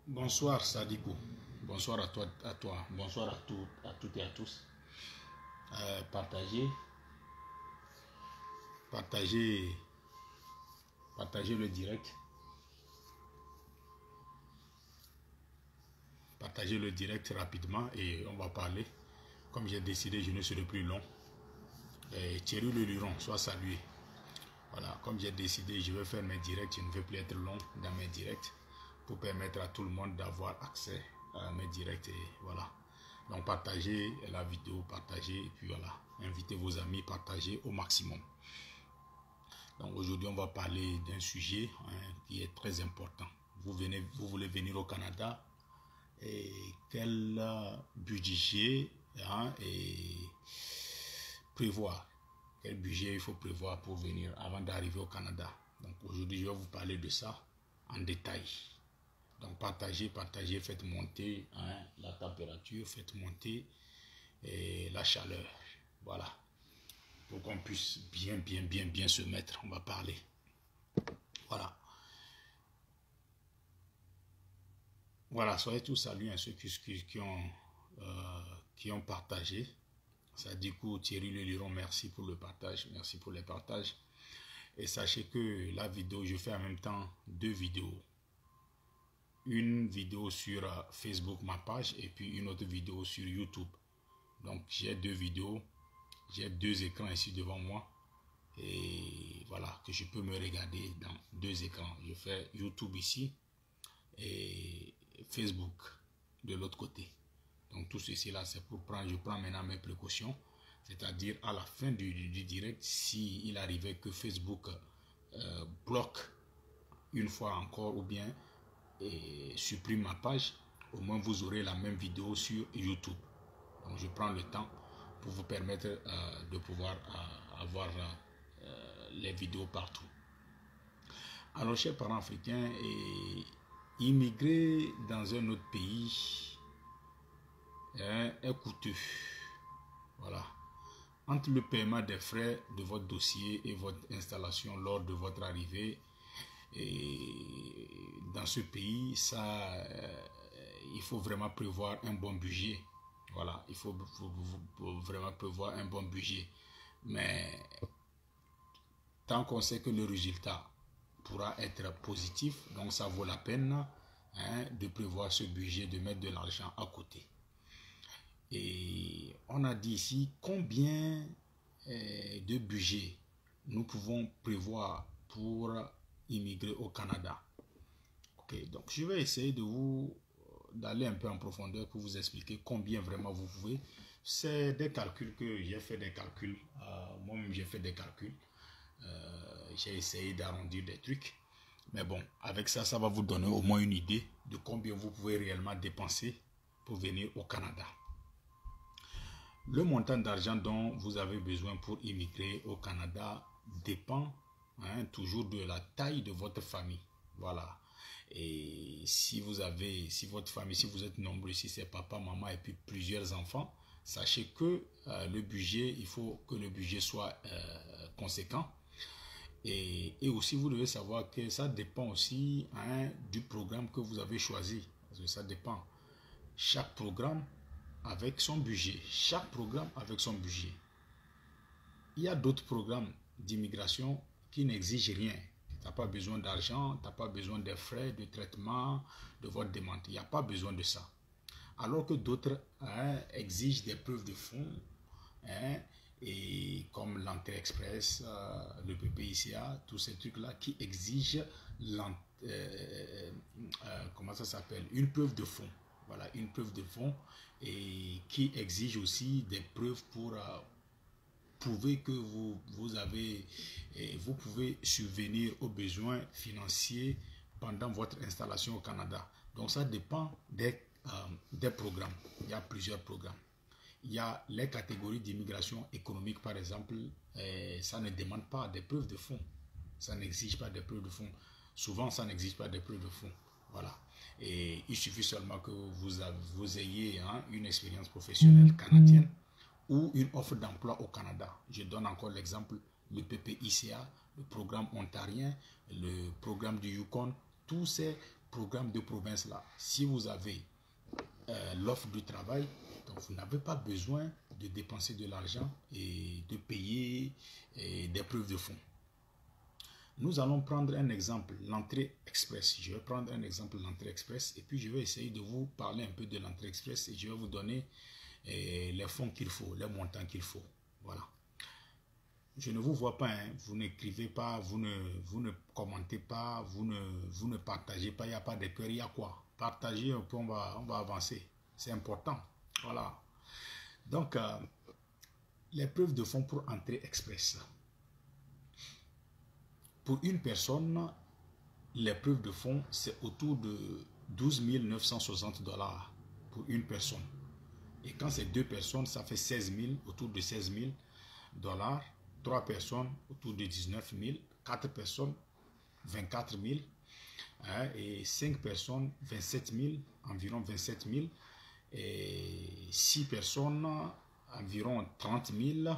Bonsoir Sadikou, bonsoir à toi, bonsoir à toutes et à tous. Partagez le direct. Partagez le direct rapidement et on va parler. Comme j'ai décidé, je ne serai plus long. Thierry Le Luron, soit salué. Voilà, comme j'ai décidé, je vais faire mes directs, je ne vais plus être long dans mes directs pour permettre à tout le monde d'avoir accès à mes directs et voilà. Donc partagez la vidéo, partagez et puis voilà, invitez vos amis, partagez au maximum. Donc aujourd'hui on va parler d'un sujet qui est très important. Vous voulez venir au Canada et quel budget et prévoir. Quel budget il faut prévoir pour venir avant d'arriver au Canada. Donc aujourd'hui, je vais vous parler de ça en détail. Donc partagez, faites monter la température, faites monter la chaleur. Voilà. Pour qu'on puisse bien se mettre, on va parler. Voilà. Voilà, soyez tous salués à ceux qui ont partagé. Ça du coup, Thierry Le Luron, merci pour le partage, merci pour les partages. Et sachez que la vidéo, je fais en même temps 2 vidéos. Une vidéo sur Facebook, ma page, et puis une autre vidéo sur YouTube. Donc j'ai 2 vidéos, j'ai 2 écrans ici devant moi. Et voilà, que je peux me regarder dans 2 écrans. Je fais YouTube ici et Facebook de l'autre côté. Donc tout ceci là, c'est pour prendre, je prends maintenant mes précautions. C'est-à-dire à la fin du direct, s'il arrivait que Facebook bloque une fois encore ou bien supprime ma page, au moins vous aurez la même vidéo sur YouTube. Donc je prends le temps pour vous permettre de pouvoir avoir les vidéos partout. Alors chers parents africains, immigrer dans un autre pays est coûteux. Voilà. Entre le paiement des frais de votre dossier et votre installation lors de votre arrivée dans ce pays, il faut vraiment prévoir un bon budget. Voilà, il faut vraiment prévoir un bon budget. Mais tant qu'on sait que le résultat pourra être positif, donc ça vaut la peine de prévoir ce budget, de mettre de l'argent à côté. Et on a dit ici combien de budget nous pouvons prévoir pour immigrer au Canada. Ok, donc je vais essayer d'aller un peu en profondeur pour vous expliquer combien vraiment vous pouvez. C'est des calculs que j'ai fait, des calculs. Moi-même j'ai fait des calculs. J'ai essayé d'arrondir des trucs. Mais bon, avec ça, ça va vous donner au moins une idée de combien vous pouvez réellement dépenser pour venir au Canada. Le montant d'argent dont vous avez besoin pour immigrer au Canada dépend toujours de la taille de votre famille. Voilà. Et si votre famille, si vous êtes nombreux, si c'est papa, maman et puis plusieurs enfants, sachez que le budget, il faut que le budget soit conséquent. Et aussi, vous devez savoir que ça dépend aussi du programme que vous avez choisi. Parce que ça dépend. Chaque programme avec son budget. Chaque programme avec son budget. Il y a d'autres programmes d'immigration qui n'exigent rien. Tu n'as pas besoin d'argent, tu n'as pas besoin des frais de traitement de votre demande. Il n'y a pas besoin de ça. Alors que d'autres exigent des preuves de fonds, et comme l'entrée express, le PPICA, tous ces trucs-là qui exigent comment ça s'appelle, une preuve de fonds. Voilà, une preuve de fonds et qui exige aussi des preuves pour prouvez que vous pouvez subvenir aux besoins financiers pendant votre installation au Canada. Donc ça dépend des programmes. Il y a plusieurs programmes. Il y a les catégories d'immigration économique, par exemple, ça ne demande pas des preuves de fonds. Ça n'exige pas des preuves de fonds. Souvent, ça n'exige pas des preuves de fonds. Voilà. Et il suffit seulement que vous ayez une expérience professionnelle canadienne ou une offre d'emploi au Canada. Je donne encore l'exemple, le PPICA, le programme ontarien, le programme du Yukon, tous ces programmes de province-là. Si vous avez l'offre du travail, donc vous n'avez pas besoin de dépenser de l'argent et de payer des preuves de fonds. Nous allons prendre un exemple, l'entrée express. Je vais prendre un exemple, l'entrée express, et puis je vais essayer de vous parler un peu de l'entrée express et je vais vous donner les fonds qu'il faut, les montants qu'il faut. Voilà. Je ne vous vois pas, hein. Vous n'écrivez pas, vous ne commentez pas, vous ne partagez pas, il n'y a pas de cœur, il y a quoi? Partagez un peu, on va avancer. C'est important. Voilà. Donc, les preuves de fonds pour entrée express. Pour une personne, les preuves de fonds, c'est autour de 12 960 $ pour une personne. Et quand c'est deux personnes, ça fait 16 000, autour de 16 000 $. Trois personnes, autour de 19 000. Quatre personnes, 24 000. Et 5 personnes, 27 000, environ 27 000. Et 6 personnes, environ 30 000.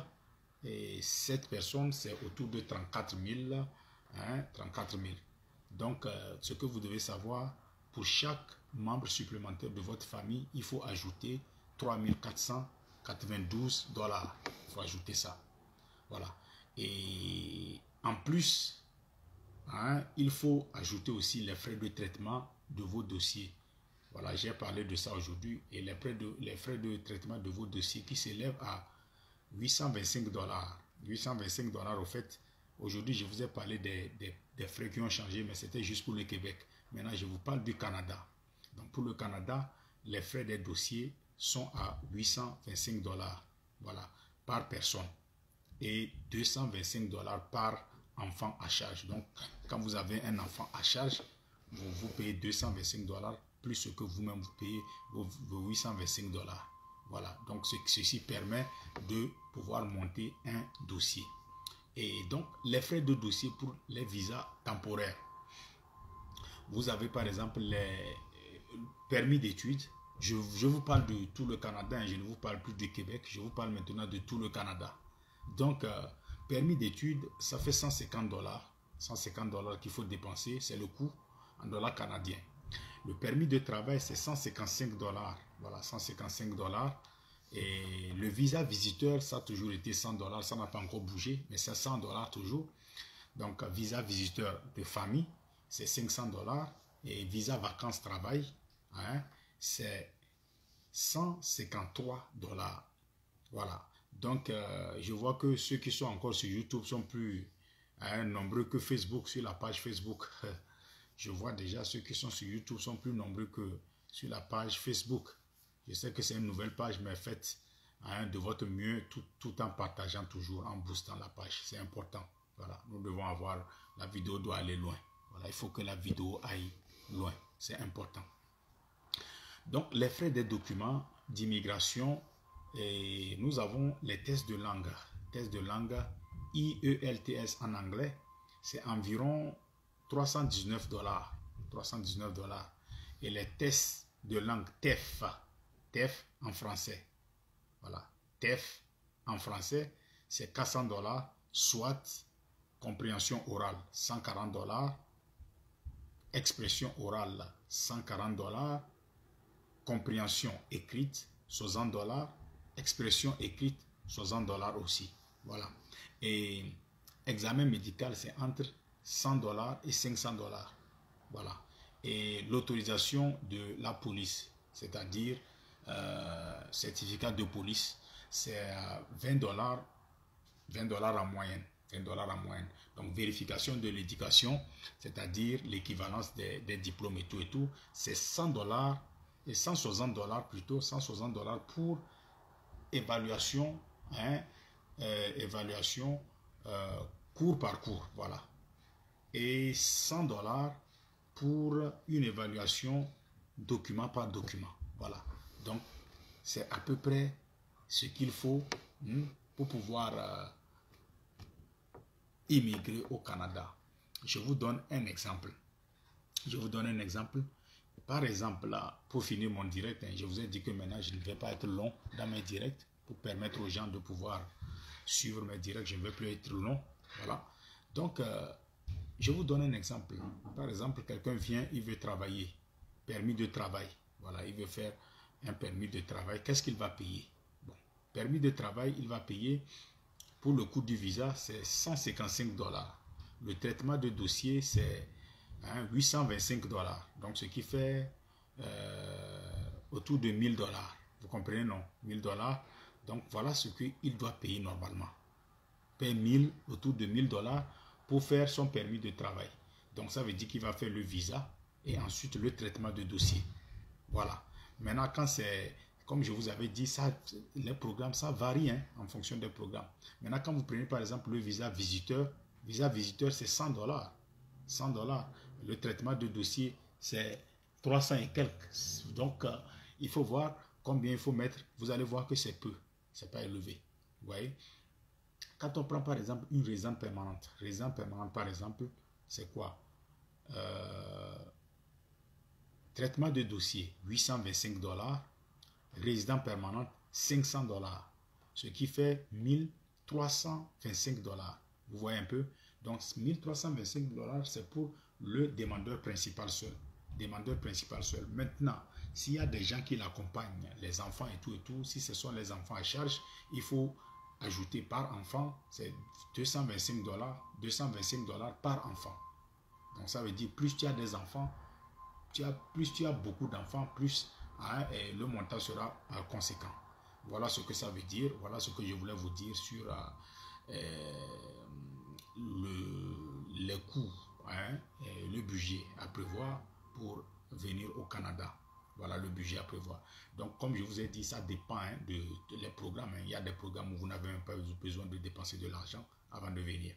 Et 7 personnes, c'est autour de 34 000. 34 000. Donc, ce que vous devez savoir, pour chaque membre supplémentaire de votre famille, il faut ajouter 3 492 $. Il faut ajouter ça. Voilà. Et en plus, il faut ajouter aussi les frais de traitement de vos dossiers. Voilà, j'ai parlé de ça aujourd'hui. Et les frais de traitement de vos dossiers qui s'élèvent à 825 $. 825 $, au fait. Aujourd'hui, je vous ai parlé des frais qui ont changé, mais c'était juste pour le Québec. Maintenant, je vous parle du Canada. Donc, pour le Canada, les frais des dossiers sont à 825 $, voilà, par personne. Et 225 $ par enfant à charge. Donc, quand vous avez un enfant à charge, vous payez 225 $ plus ce que vous-même vous payez, vos 825 $. Voilà. Donc, ceci permet de pouvoir monter un dossier. Et donc, les frais de dossier pour les visas temporaires. Vous avez par exemple les permis d'études. Je vous parle de tout le Canada, je ne vous parle plus du Québec, je vous parle maintenant de tout le Canada. Donc, permis d'études, ça fait 150 $. 150 $ qu'il faut dépenser, c'est le coût en dollars canadiens. Le permis de travail, c'est 155 $. Voilà, 155 $. Et le visa visiteur, ça a toujours été 100 $, ça n'a pas encore bougé, mais c'est 100 $ toujours. Donc, visa visiteur de famille, c'est 500 $. Et visa vacances-travail, c'est 153 $. Voilà. Donc, je vois que ceux qui sont encore sur YouTube sont plus nombreux que Facebook, sur la page Facebook. Je vois déjà ceux qui sont sur YouTube sont plus nombreux que sur la page Facebook. Je sais que c'est une nouvelle page, mais faites de votre mieux tout en partageant toujours, en boostant la page. C'est important. Voilà, nous devons avoir, la vidéo doit aller loin. Voilà, il faut que la vidéo aille loin. C'est important. Donc, les frais des documents d'immigration, et nous avons les tests de langue. Tests de langue IELTS en anglais, c'est environ 319 $. 319 $. Et les tests de langue TEF, TEF en français. Voilà, TEF en français, c'est 400 $, soit compréhension orale 140 $, expression orale 140 $, compréhension écrite 60 $, expression écrite 60 $ aussi. Voilà. Et examen médical, c'est entre 100 $ et 500 $. Voilà. Et l'autorisation de la police, c'est-à-dire certificat de police, c'est 20 $, 20 $ en moyenne. 20 $ en moyenne. Donc, vérification de l'éducation, c'est-à-dire l'équivalence des diplômes et tout, c'est 100 $ et 160 $ plutôt, 160 $ pour évaluation évaluation cours par cours, voilà. Et 100 $ pour une évaluation document par document, voilà. Donc, c'est à peu près ce qu'il faut pour pouvoir immigrer au Canada. Je vous donne un exemple. Par exemple, là, pour finir mon direct, je vous ai dit que maintenant, je ne vais pas être long dans mes directs pour permettre aux gens de pouvoir suivre mes directs. Je ne vais plus être long. Voilà. Donc, je vous donne un exemple. Par exemple, quelqu'un vient, il veut travailler. Permis de travail. Voilà, il veut faire un permis de travail. Qu'est-ce qu'il va payer? Bon, permis de travail, il va payer pour le coût du visa, c'est 155 $. Le traitement de dossier, c'est 825 $. Donc, ce qui fait autour de 1000 $. Vous comprenez, non? 1000 $. Donc, voilà ce qu'il doit payer normalement. Paye autour de 1000 $ pour faire son permis de travail. Donc, ça veut dire qu'il va faire le visa et ensuite le traitement de dossier. Voilà. Maintenant, quand c'est, comme je vous avais dit, ça, les programmes, ça varie en fonction des programmes. Maintenant, quand vous prenez par exemple le visa visiteur c'est 100 $. 100 $. Le traitement de dossier, c'est 300 et quelques. Donc, il faut voir combien il faut mettre. Vous allez voir que c'est peu. C'est pas élevé. Vous voyez? Quand on prend par exemple une résidence permanente. Résidence permanente, par exemple, c'est quoi? Traitement de dossier, 825 $. Résident permanente, 500 $. Ce qui fait 1325 $. Vous voyez un peu? Donc, 1325 $, c'est pour le demandeur principal seul. Demandeur principal seul. Maintenant, s'il y a des gens qui l'accompagnent, les enfants et tout, si ce sont les enfants à charge, il faut ajouter par enfant, c'est 225 $, par enfant. Donc, ça veut dire, plus tu as des enfants, plus tu as beaucoup d'enfants, plus le montant sera conséquent. Voilà ce que ça veut dire. Voilà ce que je voulais vous dire sur les coûts, le budget à prévoir pour venir au Canada. Voilà le budget à prévoir. Donc, comme je vous ai dit, ça dépend des programmes. Il y a des programmes où vous n'avez même pas besoin de dépenser de l'argent avant de venir.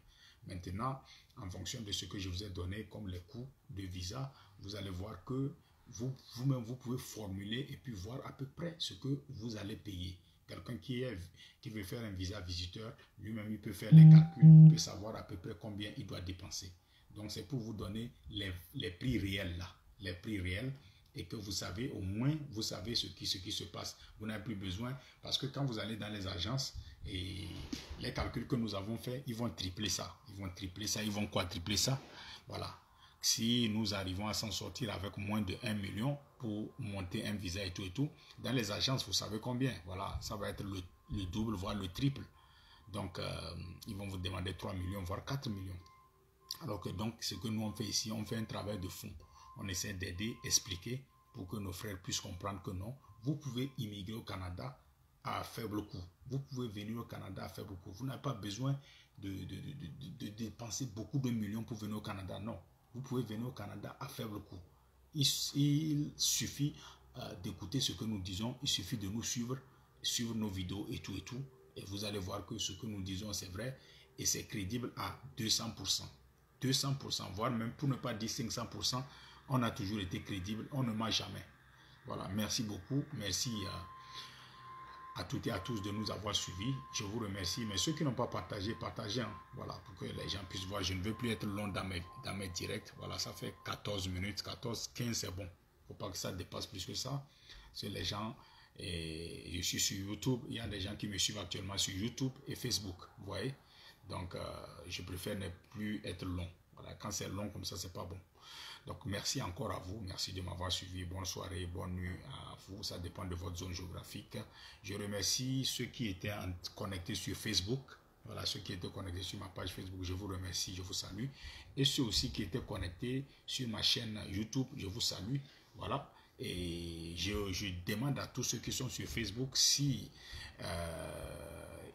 Maintenant, en fonction de ce que je vous ai donné comme les coûts de visa, vous allez voir que vous-même, vous pouvez formuler et puis voir à peu près ce que vous allez payer. Quelqu'un qui veut faire un visa visiteur, lui-même, il peut faire les calculs, il peut savoir à peu près combien il doit dépenser. Donc, c'est pour vous donner les prix réels là, les prix réels, et que vous savez, au moins, vous savez ce qui se passe. Vous n'avez plus besoin, parce que quand vous allez dans les agences, et les calculs que nous avons faits, ils vont tripler ça, ils vont quadrupler ça. Voilà. Si nous arrivons à s'en sortir avec moins de 1 million pour monter un visa et tout, dans les agences, vous savez combien. Voilà, ça va être le double, voire le triple. Donc, ils vont vous demander 3 millions, voire 4 millions. Alors que donc, ce que nous on fait ici, on fait un travail de fond. On essaie d'aider, expliquer pour que nos frères puissent comprendre que non, vous pouvez immigrer au Canada à faible coût. Vous pouvez venir au Canada à faible coût. Vous n'avez pas besoin de dépenser beaucoup de millions pour venir au Canada. Non, vous pouvez venir au Canada à faible coût. Il suffit d'écouter ce que nous disons. Il suffit de nous suivre nos vidéos et tout. Et vous allez voir que ce que nous disons, c'est vrai et c'est crédible à 200%. 200%, voire même pour ne pas dire 500%, on a toujours été crédible, on ne ment jamais. Voilà, merci beaucoup, merci à toutes et à tous de nous avoir suivis. Je vous remercie, mais ceux qui n'ont pas partagé, partagez, voilà, pour que les gens puissent voir. Je ne veux plus être long dans mes directs. Voilà, ça fait 14 minutes, 14, 15, c'est bon. Il ne faut pas que ça dépasse plus que ça. C'est les gens, et je suis sur YouTube, il y a des gens qui me suivent actuellement sur YouTube et Facebook, vous voyez. Donc, je préfère ne plus être long. Voilà, quand c'est long comme ça, c'est pas bon. Donc, merci encore à vous. Merci de m'avoir suivi. Bonne soirée, bonne nuit à vous. Ça dépend de votre zone géographique. Je remercie ceux qui étaient connectés sur Facebook. Voilà, ceux qui étaient connectés sur ma page Facebook, je vous remercie, je vous salue. Et ceux aussi qui étaient connectés sur ma chaîne YouTube, je vous salue. Voilà. Et je demande à tous ceux qui sont sur Facebook, si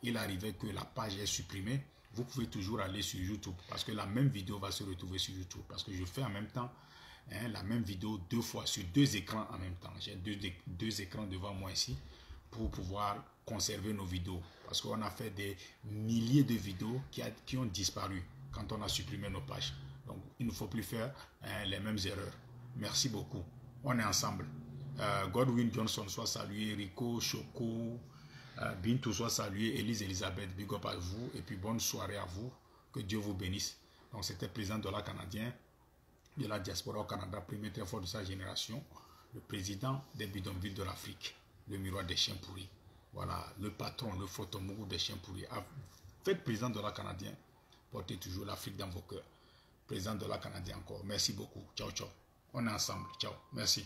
il arrivait que la page est supprimée, vous pouvez toujours aller sur YouTube parce que la même vidéo va se retrouver sur YouTube parce que je fais en même temps la même vidéo 2 fois sur 2 écrans en même temps. J'ai deux écrans devant moi ici. pour pouvoir conserver nos vidéos. Parce qu'on a fait des milliers de vidéos qui ont disparu quand on a supprimé nos pages. Donc, il ne faut plus faire les mêmes erreurs. Merci beaucoup. On est ensemble. Godwin Johnson soit salué, Rico, Choco, Bintou soit salué, Elise Elisabeth, big up à vous. Et puis, bonne soirée à vous. Que Dieu vous bénisse. Donc, c'était le président de la Canadien, de la diaspora au Canada, premier très fort de sa génération, le président des bidonvilles de l'Afrique, le miroir des chiens pourris. Voilà, le patron, le photomourou des chiens pourris. Faites président de la Canadien, portez toujours l'Afrique dans vos cœurs. Président de la Canadien encore. Merci beaucoup. Ciao, ciao. On est ensemble. Ciao. Merci.